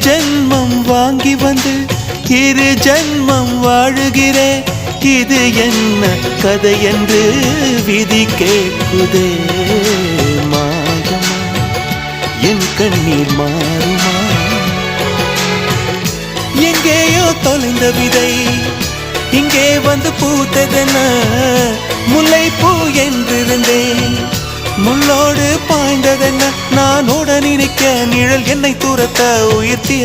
ஜென்மம் வாங்கி வந்து இரு ஜென்மம் வாழுகிறேன். இது என்ன கதை என்று விதி கேட்குதே. மாயமா என் கண்ணீர் மாறுமா? எங்கேயோ தொலைந்த விதை இங்கே வந்து பூத்ததென முல்லை பூ என்றிருந்தேன். முள்ளோடு பாய்ந்ததென்ன நான் உடனிருக்க நிழல் என்னை தூரத்த உயர்த்திய